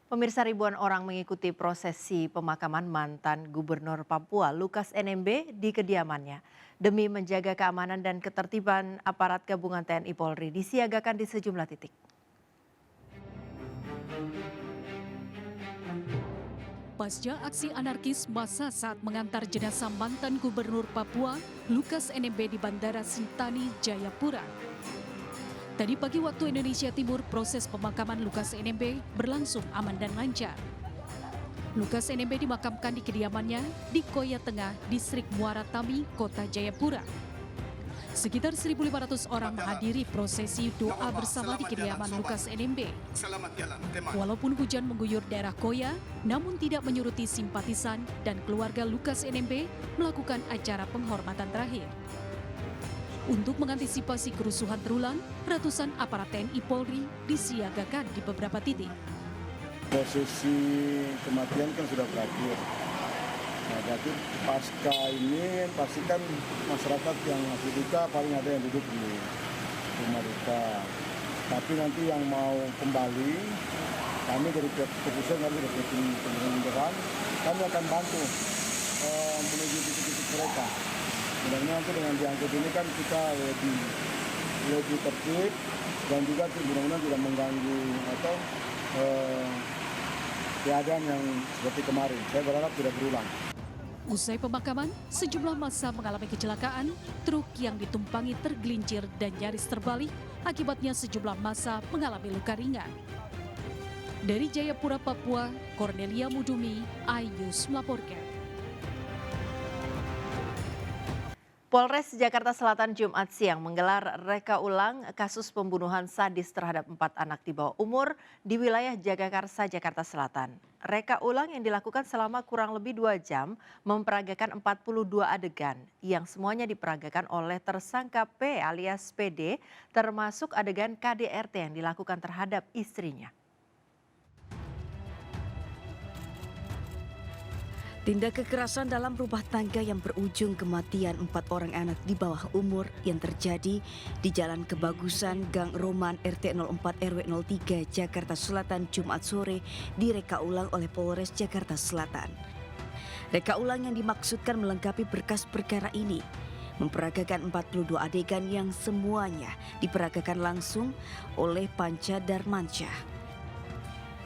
Pemirsa, ribuan orang mengikuti prosesi pemakaman mantan Gubernur Papua Lukas NMB di kediamannya. Demi menjaga keamanan dan ketertiban, aparat gabungan TNI Polri disiagakan di sejumlah titik. Pasca aksi anarkis massa saat mengantar jenazah mantan Gubernur Papua Lukas NMB di Bandara Sentani, Jayapura. Tadi pagi waktu Indonesia Timur, proses pemakaman Lukas NMB berlangsung aman dan lancar. Lukas NMB dimakamkan di kediamannya di Koya Tengah, Distrik Muara Tami, Kota Jayapura. Sekitar 1.500 orang menghadiri prosesi doa bersama di kediaman Lukas NMB. Walaupun hujan mengguyur daerah Koya, namun tidak menyuruti simpatisan dan keluarga Lukas NMB melakukan acara penghormatan terakhir. Untuk mengantisipasi kerusuhan terulang, ratusan aparat TNI Polri disiagakan di beberapa titik. Prosesi kematian kan sudah berakhir. Nah, jadi pasca ini pastikan masyarakat yang masih duka paling ada yang duduk di rumah duka. Tapi nanti yang mau kembali, kami dari keputusan kami dari pemerintahan, kami akan bantu menuju titik-titik mereka. Mudah-mudahan nanti dengan diangkut ini kan kita lebih tertib dan juga mudah-mudahan tidak mengganggu atau keadaan yang seperti kemarin. Saya berharap tidak berulang. Usai pemakaman, sejumlah massa mengalami kecelakaan, truk yang ditumpangi tergelincir dan nyaris terbalik, akibatnya sejumlah massa mengalami luka ringan. Dari Jayapura, Papua, Cornelia Mudumi, iNews melaporkan. Polres Jakarta Selatan Jumat siang menggelar reka ulang kasus pembunuhan sadis terhadap 4 anak di bawah umur di wilayah Jagakarsa, Jakarta Selatan. Reka ulang yang dilakukan selama kurang lebih 2 jam memperagakan 42 adegan yang semuanya diperagakan oleh tersangka P alias PD, termasuk adegan KDRT yang dilakukan terhadap istrinya. Tindak kekerasan dalam rumah tangga yang berujung kematian 4 orang anak di bawah umur yang terjadi di Jalan Kebagusan, Gang Roman, RT 04 RW 03, Jakarta Selatan, Jumat sore direka ulang oleh Polres Jakarta Selatan. Reka ulang yang dimaksudkan melengkapi berkas perkara ini memperagakan 42 adegan yang semuanya diperagakan langsung oleh Panca Darmansyah.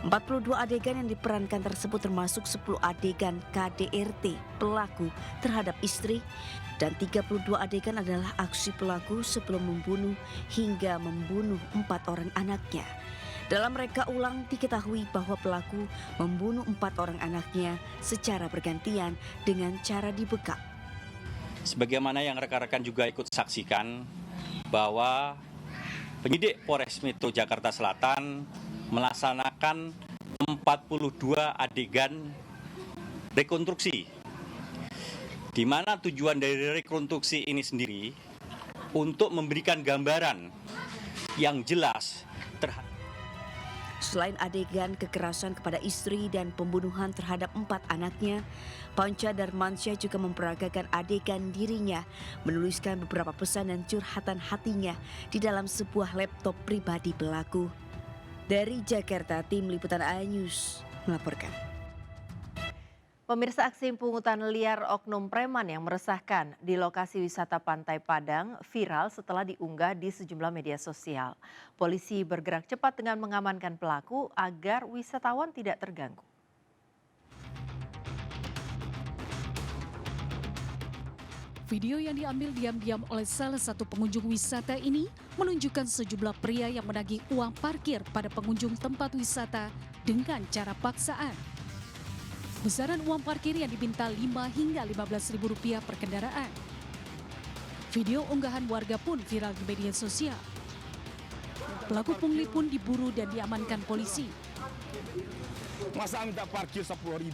42 adegan yang diperankan tersebut termasuk 10 adegan KDRT pelaku terhadap istri dan 32 adegan adalah aksi pelaku sebelum membunuh hingga membunuh 4 orang anaknya. Dalam reka ulang diketahui bahwa pelaku membunuh 4 orang anaknya secara bergantian dengan cara dibekap. Sebagaimana yang rekan-rekan juga ikut saksikan bahwa penyidik Polres Metro Jakarta Selatan melaksanakan 42 adegan rekonstruksi, di mana tujuan dari rekonstruksi ini sendiri untuk memberikan gambaran yang jelas terhadap. Selain adegan kekerasan kepada istri dan pembunuhan terhadap 4 anaknya, Panca Darmansyah juga memperagakan adegan dirinya menuliskan beberapa pesan dan curhatan hatinya di dalam sebuah laptop pribadi pelaku. Dari Jakarta, tim liputan iNews melaporkan. Pemirsa, aksi pungutan liar oknum preman yang meresahkan di lokasi wisata Pantai Padang viral setelah diunggah di sejumlah media sosial. Polisi bergerak cepat dengan mengamankan pelaku agar wisatawan tidak terganggu. Video yang diambil diam-diam oleh salah satu pengunjung wisata ini menunjukkan sejumlah pria yang menagih uang parkir pada pengunjung tempat wisata dengan cara paksaan. Besaran uang parkir yang diminta 5 hingga Rp15.000 per kendaraan. Video unggahan warga pun viral di media sosial. Pelaku pungli pun diburu dan diamankan polisi. Masa minta parkir 10.000?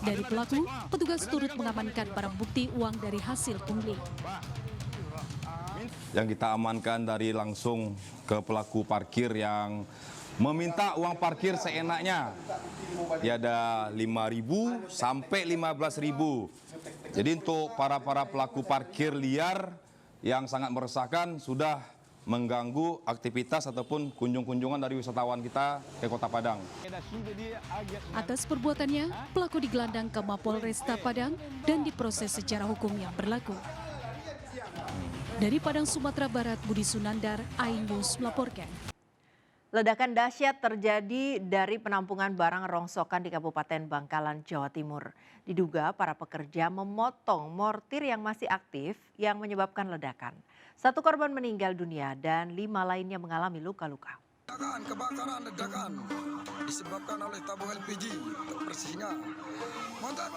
Dari pelaku, petugas turut mengamankan barang bukti uang dari hasil pungli. Yang kita amankan dari langsung ke pelaku parkir yang meminta uang parkir seenaknya. Dia ada 5.000 sampai 15.000. Jadi untuk para pelaku parkir liar yang sangat meresahkan sudah mengganggu aktivitas ataupun kunjungan dari wisatawan kita ke Kota Padang. Atas perbuatannya, pelaku digelandang ke Mapolresta Padang dan diproses secara hukum yang berlaku. Dari Padang, Sumatera Barat, Budi Sunandar, iNews melaporkan. Ledakan dahsyat terjadi dari penampungan barang rongsokan di Kabupaten Bangkalan, Jawa Timur. Diduga para pekerja memotong mortir yang masih aktif yang menyebabkan ledakan. 1 korban meninggal dunia dan 5 lainnya mengalami luka-luka. Kebakaran ledakan disebabkan oleh tabung LPG persisnya. Motor.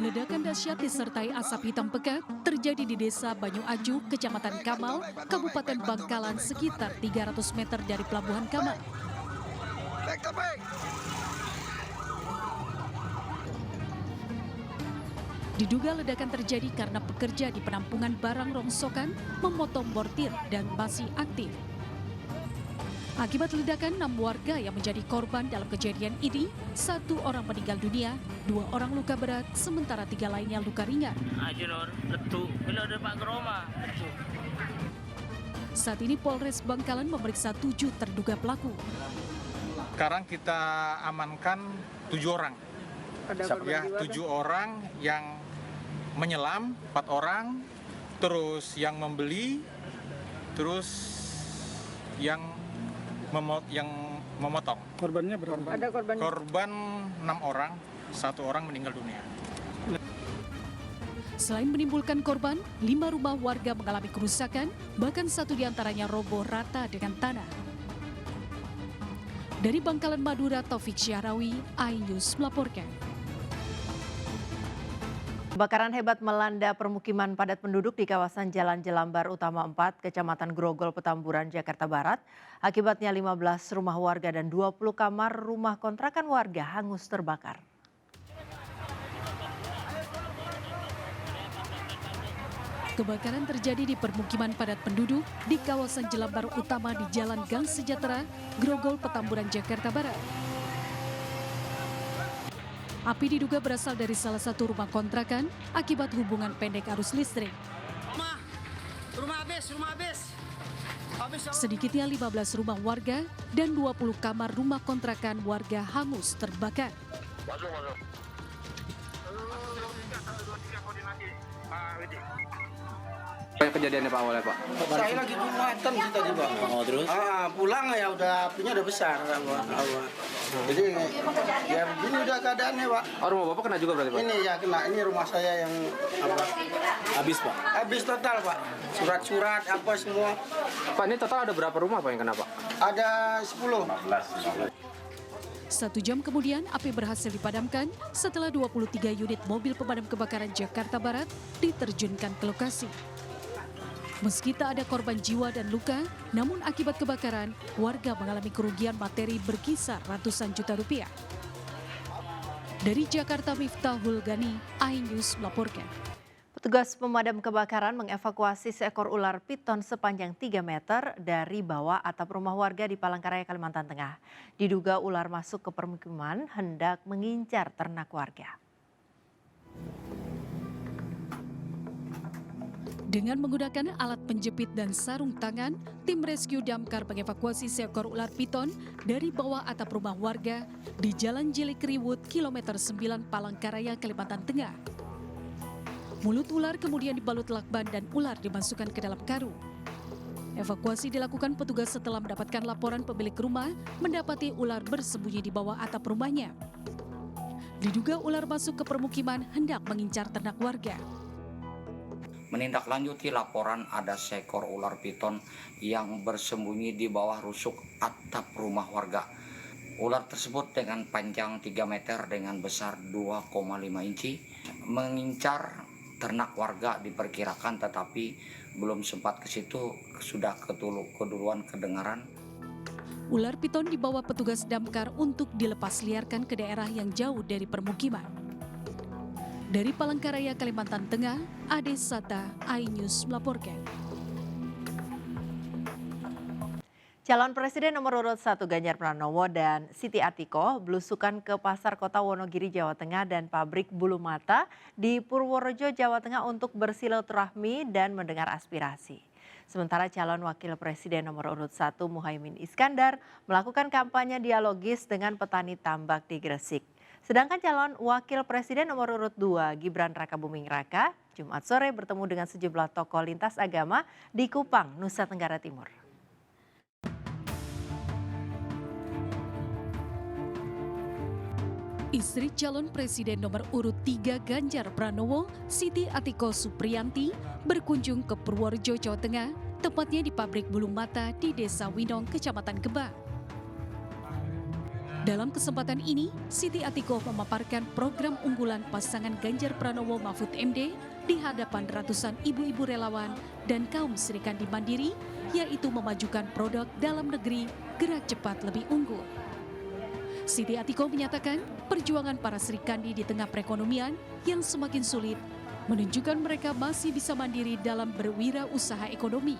Ledakan dahsyat disertai asap hitam pekat terjadi di Desa Banyu Aju, Kecamatan Kamal, Kabupaten Bangkalan sekitar 300 meter dari Pelabuhan Kamal. Diduga ledakan terjadi karena pekerja di penampungan barang rongsokan memotong mortir dan masih aktif. Akibat ledakan, 6 warga yang menjadi korban dalam kejadian ini, 1 orang meninggal dunia, 2 orang luka berat, sementara 3 lainnya luka ringan. Saat ini Polres Bangkalan memeriksa 7 terduga pelaku. Sekarang kita amankan 7 orang. 7 orang yang menyelam, 4 orang, terus yang membeli, terus yang memotong. Korbannya berapa? Ada korban. Korban 6 orang, 1 orang meninggal dunia. Selain menimbulkan korban, 5 rumah warga mengalami kerusakan, bahkan 1 diantaranya roboh rata dengan tanah. Dari Bangkalan, Madura, Taufik Syahrawi, iNews melaporkan. Kebakaran hebat melanda permukiman padat penduduk di kawasan Jalan Jelambar Utama 4, Kecamatan Grogol, Petamburan, Jakarta Barat. Akibatnya 15 rumah warga dan 20 kamar rumah kontrakan warga hangus terbakar. Kebakaran terjadi di permukiman padat penduduk di kawasan Jelambar Utama di Jalan Gang Sejahtera, Grogol, Petamburan, Jakarta Barat. Api diduga berasal dari salah satu rumah kontrakan akibat hubungan pendek arus listrik. Rumah habis. Sedikitnya 15 rumah warga dan 20 kamar rumah kontrakan warga hangus terbakar. Kejadiannya Pak awalnya Pak? Saya lagi Jumatan sih tadi Pak. Oh terus? Pulang ya apinya udah besar Pak. Jadi ya begini udah keadaannya Pak. Oh rumah Bapak kena juga berarti Pak? Ini ya kena, ini rumah saya yang Habis Pak? habis total Pak. Surat-surat apa semua. Pak ini total ada berapa rumah Pak yang kena Pak? Ada 10. 1 jam kemudian api berhasil dipadamkan setelah 23 unit mobil pemadam kebakaran Jakarta Barat diterjunkan ke lokasi. Meski tak ada korban jiwa dan luka, namun akibat kebakaran, warga mengalami kerugian materi berkisar ratusan juta rupiah. Dari Jakarta, Miftahul Gani, iNews melaporkan. Petugas pemadam kebakaran mengevakuasi seekor ular piton sepanjang 3 meter dari bawah atap rumah warga di Palangkaraya, Kalimantan Tengah. Diduga ular masuk ke permukiman hendak mengincar ternak warga. Dengan menggunakan alat penjepit dan sarung tangan, tim rescue damkar mengevakuasi seekor ular piton dari bawah atap rumah warga di Jalan Jilikriwut, kilometer 9 Palangkaraya, Kalimantan Tengah. Mulut ular kemudian dibalut lakban dan ular dimasukkan ke dalam karung. Evakuasi dilakukan petugas setelah mendapatkan laporan pemilik rumah mendapati ular bersembunyi di bawah atap rumahnya. Diduga ular masuk ke permukiman hendak mengincar ternak warga. Menindaklanjuti laporan ada seekor ular piton yang bersembunyi di bawah rusuk atap rumah warga. Ular tersebut dengan panjang 3 meter dengan besar 2,5 inci mengincar ternak warga diperkirakan, tetapi belum sempat ke situ sudah keduluan kedengaran. Ular piton dibawa petugas damkar untuk dilepas liarkan ke daerah yang jauh dari permukiman. Dari Palangkaraya, Kalimantan Tengah, Ade Sata, iNews melaporkan. Calon Presiden nomor urut 1 Ganjar Pranowo dan Siti Atiko belusukan ke Pasar Kota Wonogiri, Jawa Tengah dan pabrik bulu mata di Purworejo, Jawa Tengah untuk bersilaturahmi dan mendengar aspirasi. Sementara calon wakil presiden nomor urut 1 Muhaimin Iskandar melakukan kampanye dialogis dengan petani tambak di Gresik. Sedangkan calon wakil presiden nomor urut 2 Gibran Rakabuming Raka Jumat sore bertemu dengan sejumlah tokoh lintas agama di Kupang, Nusa Tenggara Timur. Istri calon presiden nomor urut 3 Ganjar Pranowo, Siti Atiko Supriyanti, berkunjung ke Purworejo, Jawa Tengah, tepatnya di pabrik bulu mata di Desa Winong, Kecamatan Gebang. Dalam kesempatan ini, Siti Atiko memaparkan program unggulan pasangan Ganjar Pranowo Mahfud MD di hadapan ratusan ibu-ibu relawan dan kaum Serikandi Mandiri, yaitu memajukan produk dalam negeri gerak cepat lebih unggul. Siti Atiko menyatakan perjuangan para Serikandi di tengah perekonomian yang semakin sulit menunjukkan mereka masih bisa mandiri dalam berwirausaha ekonomi.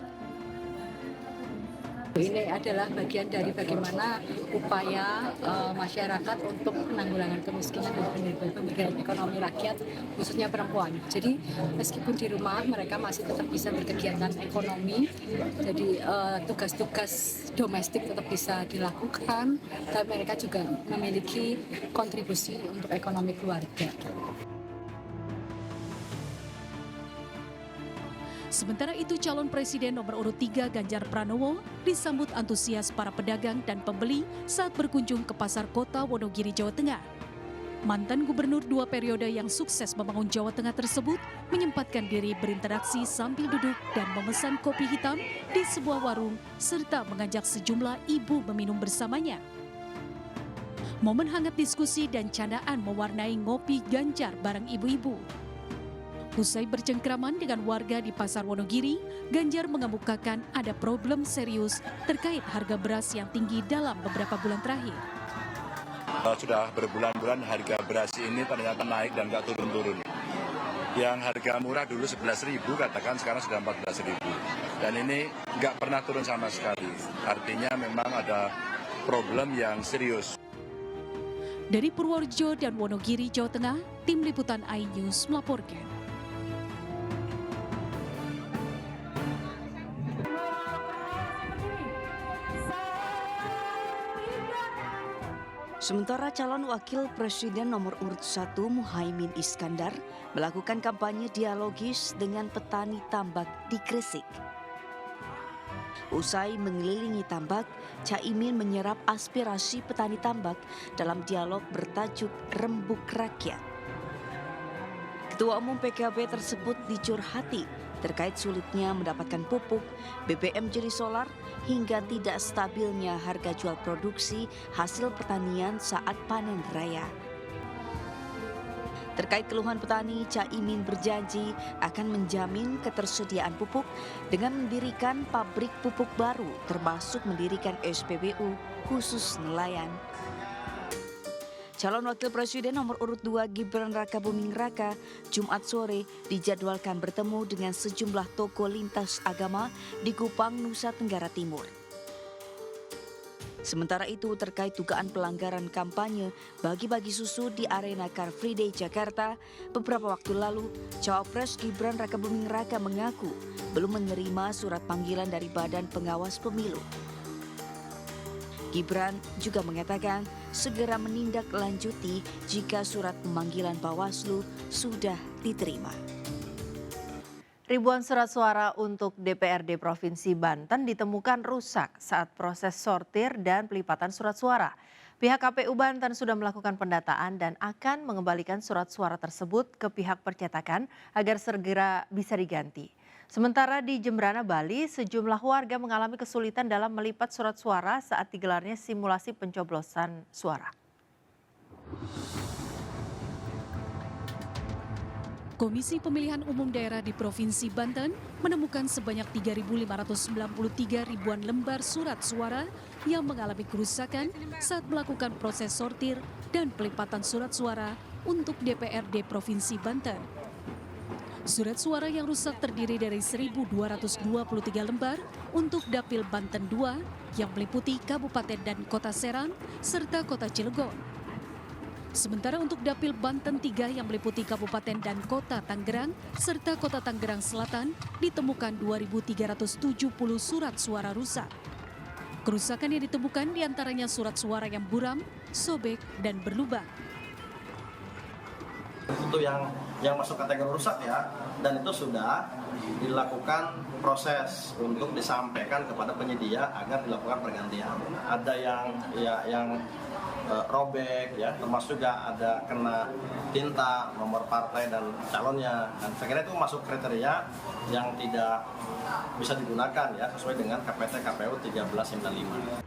Ini adalah bagian dari bagaimana upaya masyarakat untuk penanggulangan kemiskinan dan pemberdayaan ekonomi rakyat, khususnya perempuan. Jadi meskipun di rumah mereka masih tetap bisa berkegiatan ekonomi, jadi tugas-tugas domestik tetap bisa dilakukan, tapi mereka juga memiliki kontribusi untuk ekonomi keluarga. Sementara itu calon presiden nomor urut 3 Ganjar Pranowo disambut antusias para pedagang dan pembeli saat berkunjung ke pasar kota Wonogiri, Jawa Tengah. Mantan gubernur 2 periode yang sukses membangun Jawa Tengah tersebut menyempatkan diri berinteraksi sambil duduk dan memesan kopi hitam di sebuah warung serta mengajak sejumlah ibu meminum bersamanya. Momen hangat diskusi dan candaan mewarnai ngopi Ganjar bareng ibu-ibu. Usai bercengkraman dengan warga di Pasar Wonogiri, Ganjar mengemukakan ada problem serius terkait harga beras yang tinggi dalam beberapa bulan terakhir. Sudah berbulan-bulan harga beras ini ternyata naik dan nggak turun-turun. Yang harga murah dulu 11.000 katakan sekarang sudah 14.000. Dan ini nggak pernah turun sama sekali. Artinya memang ada problem yang serius. Dari Purworejo dan Wonogiri, Jawa Tengah, Tim Liputan iNews melaporkan. Sementara calon wakil presiden nomor urut 1 Muhaimin Iskandar melakukan kampanye dialogis dengan petani tambak di Gresik. Usai mengelilingi tambak, Caimin menyerap aspirasi petani tambak dalam dialog bertajuk Rembuk Rakyat. Ketua Umum PKB tersebut dicurhati terkait sulitnya mendapatkan pupuk, BBM jenis solar, hingga tidak stabilnya harga jual produksi hasil pertanian saat panen raya. Terkait keluhan petani, Caimin berjanji akan menjamin ketersediaan pupuk dengan mendirikan pabrik pupuk baru, termasuk mendirikan SPBU khusus nelayan. Calon wakil presiden nomor urut 2 Gibran Rakabuming Raka Jumat sore dijadwalkan bertemu dengan sejumlah tokoh lintas agama di Kupang, Nusa Tenggara Timur. Sementara itu terkait dugaan pelanggaran kampanye bagi-bagi susu di arena Car Free Day Jakarta, beberapa waktu lalu Cawapres Gibran Rakabuming Raka mengaku belum menerima surat panggilan dari Badan Pengawas Pemilu. Gibran juga mengatakan segera menindaklanjuti jika surat pemanggilan Bawaslu sudah diterima. Ribuan surat suara untuk DPRD Provinsi Banten ditemukan rusak saat proses sortir dan pelipatan surat suara. Pihak KPU Banten sudah melakukan pendataan dan akan mengembalikan surat suara tersebut ke pihak percetakan agar segera bisa diganti. Sementara di Jembrana, Bali, sejumlah warga mengalami kesulitan dalam melipat surat suara saat digelarnya simulasi pencoblosan suara. Komisi Pemilihan Umum Daerah di Provinsi Banten menemukan sebanyak 3.593 ribuan lembar surat suara yang mengalami kerusakan saat melakukan proses sortir dan pelipatan surat suara untuk DPRD Provinsi Banten. Surat suara yang rusak terdiri dari 1.223 lembar untuk Dapil Banten II yang meliputi Kabupaten dan Kota Serang serta Kota Cilegon. Sementara untuk Dapil Banten 3 yang meliputi Kabupaten dan Kota Tangerang serta Kota Tangerang Selatan ditemukan 2.370 surat suara rusak. Kerusakan yang ditemukan diantaranya surat suara yang buram, sobek, dan berlubang. Itu yang masuk kategori rusak ya, dan itu sudah dilakukan proses untuk disampaikan kepada penyedia agar dilakukan pergantian. Ada yang robek ya, termasuk juga ada kena tinta, nomor partai dan calonnya, dan saya kira itu masuk kriteria yang tidak bisa digunakan ya sesuai dengan KPT KPU 1395.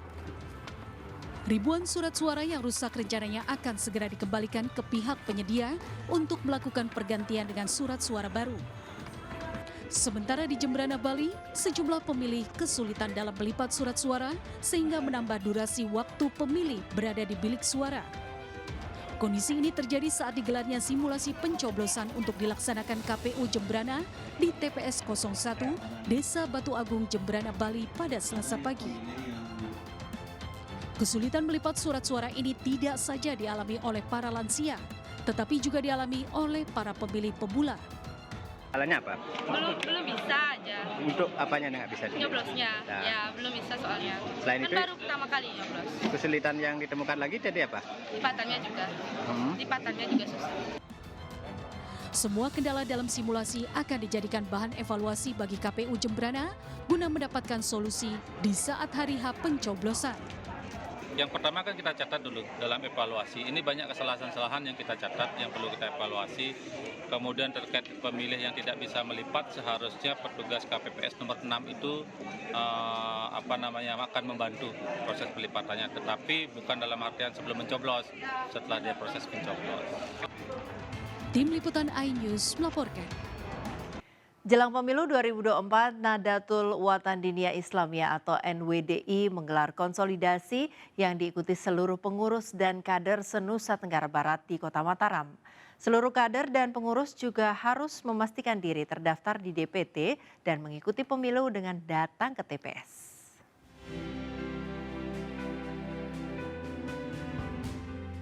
Ribuan surat suara yang rusak rencananya akan segera dikembalikan ke pihak penyedia untuk melakukan pergantian dengan surat suara baru. Sementara di Jemberana, Bali, sejumlah pemilih kesulitan dalam melipat surat suara sehingga menambah durasi waktu pemilih berada di bilik suara. Kondisi ini terjadi saat digelarnya simulasi pencoblosan untuk dilaksanakan KPU Jemberana di TPS 01 Desa Batu Agung, Jemberana, Bali pada Selasa pagi. Kesulitan melipat surat suara ini tidak saja dialami oleh para lansia, tetapi juga dialami oleh para pemilih pemula. Alasannya apa? Belum bisa aja. Untuk apanya nggak bisa? Nyoblosnya, Nah. ya belum bisa soalnya. Selain Kan itu, baru pertama kali nyoblos. kesulitan yang ditemukan lagi jadi apa? Lipatannya juga, lipatannya juga susah. Semua kendala dalam simulasi akan dijadikan bahan evaluasi bagi KPU Jemberana guna mendapatkan solusi di saat hari H pencoblosan. Yang pertama kan kita catat dulu dalam evaluasi. Ini banyak kesalahan-kesalahan yang kita catat, yang perlu kita evaluasi. Kemudian terkait pemilih yang tidak bisa melipat, seharusnya petugas KPPS nomor 6 itu akan membantu proses pelipatannya. Tetapi bukan dalam artian sebelum mencoblos, setelah dia proses mencoblos. Tim Liputan iNews melaporkan. Jelang pemilu 2024, Nahdlatul Watan Diniyah Islamiyah atau NWDI menggelar konsolidasi yang diikuti seluruh pengurus dan kader se-Nusa Tenggara Barat di Kota Mataram. Seluruh kader dan pengurus juga harus memastikan diri terdaftar di DPT dan mengikuti pemilu dengan datang ke TPS.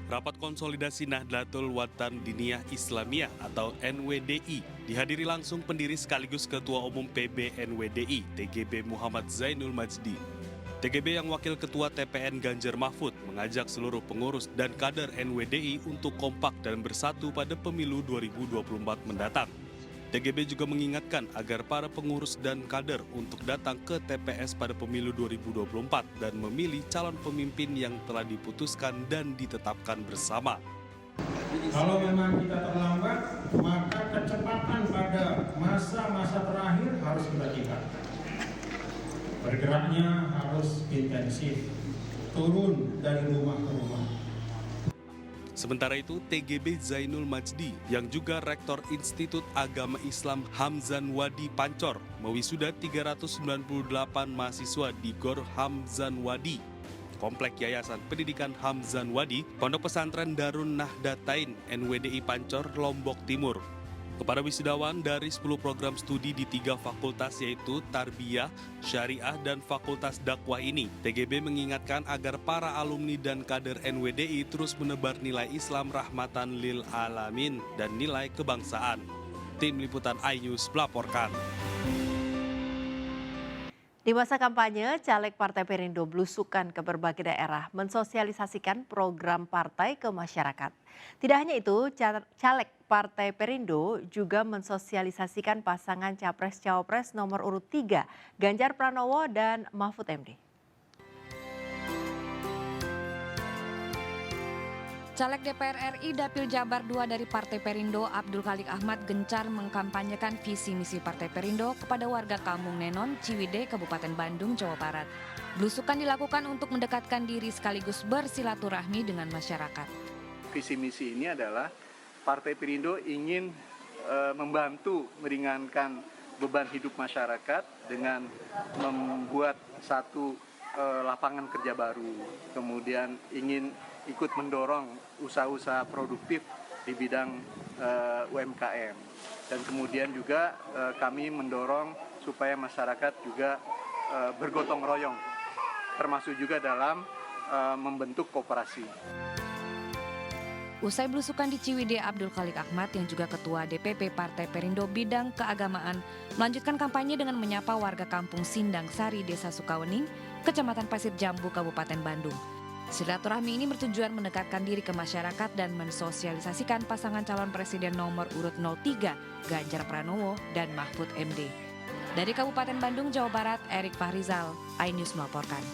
Rapat konsolidasi Nahdlatul Watan Diniyah Islamiyah atau NWDI dihadiri langsung pendiri sekaligus Ketua Umum PB NWDI TGB Muhammad Zainul Majdi. TGB yang wakil Ketua TPN Ganjar Mahfud mengajak seluruh pengurus dan kader NWDI untuk kompak dan bersatu pada pemilu 2024 mendatang. TGB juga mengingatkan agar para pengurus dan kader untuk datang ke TPS pada pemilu 2024 dan memilih calon pemimpin yang telah diputuskan dan ditetapkan bersama. Kalau memang kita terlambat, maka kecepatan pada masa-masa terakhir harus kita tingkatkan. Bergeraknya harus intensif, turun dari rumah ke rumah. Sementara itu, TGB Zainul Majdi yang juga Rektor Institut Agama Islam Hamzan Wadi Pancor mewisuda 398 mahasiswa di Gor Hamzan Wadi, Komplek Yayasan Pendidikan Hamzan Wadi, Pondok Pesantren Darun Nahdlatain NWDI Pancor, Lombok Timur. Kepada wisudawan dari 10 program studi di 3 fakultas yaitu Tarbiyah, Syariah, dan Fakultas Dakwah ini, TGB mengingatkan agar para alumni dan kader NWDI terus menebar nilai Islam rahmatan lil alamin dan nilai kebangsaan. Tim Liputan iNews melaporkan. Di masa kampanye, caleg Partai Perindo belusukan ke berbagai daerah mensosialisasikan program partai ke masyarakat. Tidak hanya itu, caleg Partai Perindo juga mensosialisasikan pasangan Capres-Cawapres nomor urut 3, Ganjar Pranowo dan Mahfud MD. Caleg DPR RI Dapil Jabar II dari Partai Perindo Abdul Khalik Ahmad gencar mengkampanyekan visi misi Partai Perindo kepada warga Kampung Nenon, Ciwidey, Kabupaten Bandung, Jawa Barat. Belusukan dilakukan untuk mendekatkan diri sekaligus bersilaturahmi dengan masyarakat. Visi misi ini adalah Partai Perindo ingin membantu meringankan beban hidup masyarakat dengan membuat satu lapangan kerja baru, kemudian ingin ikut mendorong usaha-usaha produktif di bidang UMKM, dan kemudian juga kami mendorong supaya masyarakat juga bergotong royong, termasuk juga dalam membentuk koperasi. Usai belusukan di Ciwidey, Abdul Khalik Ahmad yang juga Ketua DPP Partai Perindo Bidang Keagamaan melanjutkan kampanye dengan menyapa warga kampung Sindang Sari, Desa Sukawening, Kecamatan Pasir Jambu, Kabupaten Bandung. Silaturahmi ini bertujuan mendekatkan diri ke masyarakat dan mensosialisasikan pasangan calon presiden nomor urut 03, Ganjar Pranowo dan Mahfud MD. Dari Kabupaten Bandung, Jawa Barat, Erik Fahrizal, iNews melaporkan.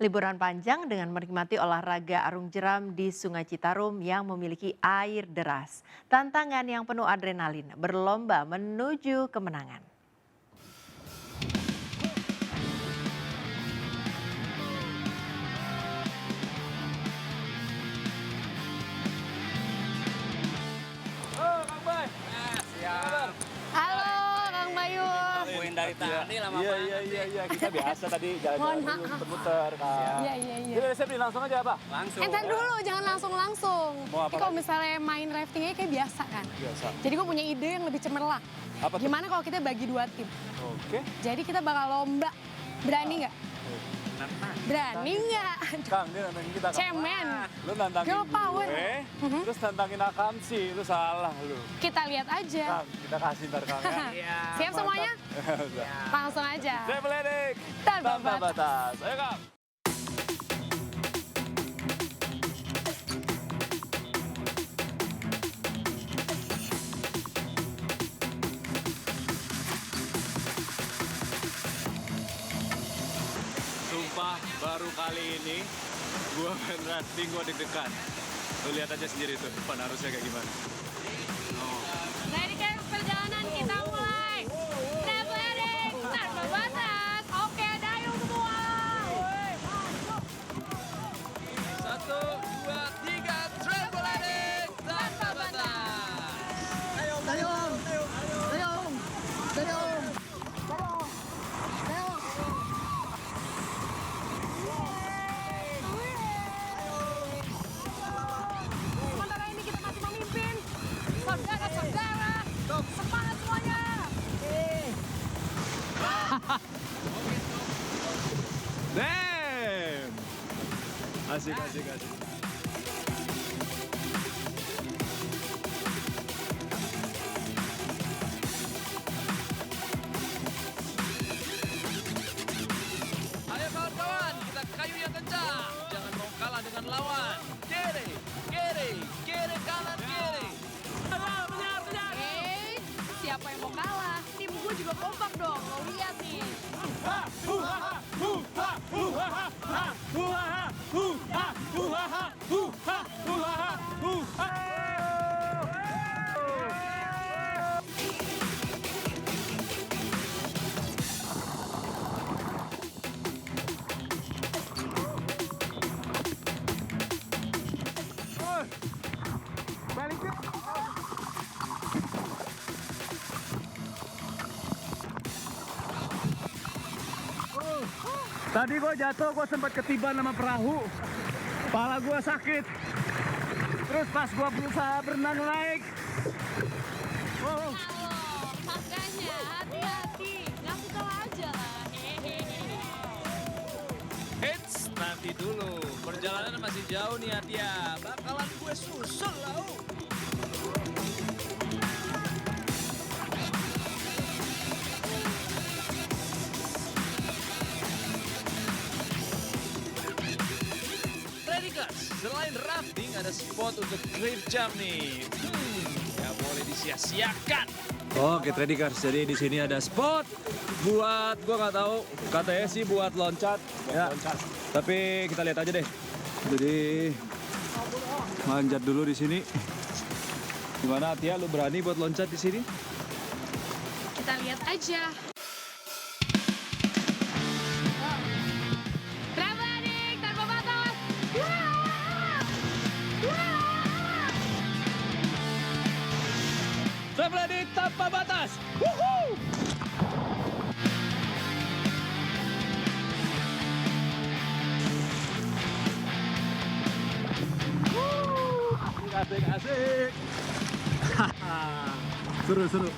Liburan panjang dengan menikmati olahraga arung jeram di Sungai Citarum yang memiliki air deras. Tantangan yang penuh adrenalin, berlomba menuju kemenangan. Halo, Kang Bayu. Poin dari tadi lama banget. Iya, kita biasa tadi jalan-jalan muter-muter kan. Iya. Jadi saya beli langsung aja apa? Langsung. Entar dulu, jangan langsung. Mau apa Kalau misalnya main raftingnya kayak biasa kan. Biasa. Jadi gue punya ide yang lebih cemerlang. Apa tuh? Gimana kalau kita bagi 2 tim? Oke. Jadi kita bakal lomba. Berani nggak? Berani nggak? Kang, dia nantangin kita. Kang. Cemen. Lu nantangin Girl power. gue, terus nantangin Akamsi, lu salah lu. Kita lihat aja. Kang, kita kasih ntar Kang ya. Siap semuanya? Langsung aja. Travel Edik, Tanpa batas. Ayo Kang. Sumpah baru kali ini gue main rafting, gue deg-degan. Lu lihat aja sendiri tuh depan arusnya kayak gimana. Ready kan perjalanan kita mulai. Travel Edik tanpa batas. Oke, dayung semua. 1, 2, 3, Travel Edik tanpa batas. Dayung. Sementara ini kita masih memimpin. Saudara-saudara, semangat semuanya. Damn. Asik. Ayo kawan-kawan, kita kayu yang kencang. Jangan mau kalah dengan lawan. Kiri, kanan, kiri. Siapa yang mau kalah? Tim gue juga kompak dong. Mau lihat nih. Tadi gue jatuh, gue sempat ketiban sama perahu. Kepala gue sakit. Terus pas gue berusaha berenang naik. Makanya hati-hati. Ngaku kalah aja lah. Eits, nanti dulu. Perjalanan masih jauh nih Atia. Bakalan gue susul lau. Selain rafting, ada spot untuk cliff jump nih. Nggak boleh disia-siakan. Oke, Tradikers. Jadi di sini ada spot buat, gua nggak tahu, katanya sih buat loncat. Ya. Tapi kita lihat aja deh. Jadi manjat dulu di sini. Gimana Tia, lu berani buat loncat di sini? Kita lihat aja. Travel Edik tanpa batas. Travel Edik tanpa batas. Woohoo! Asik. Seru.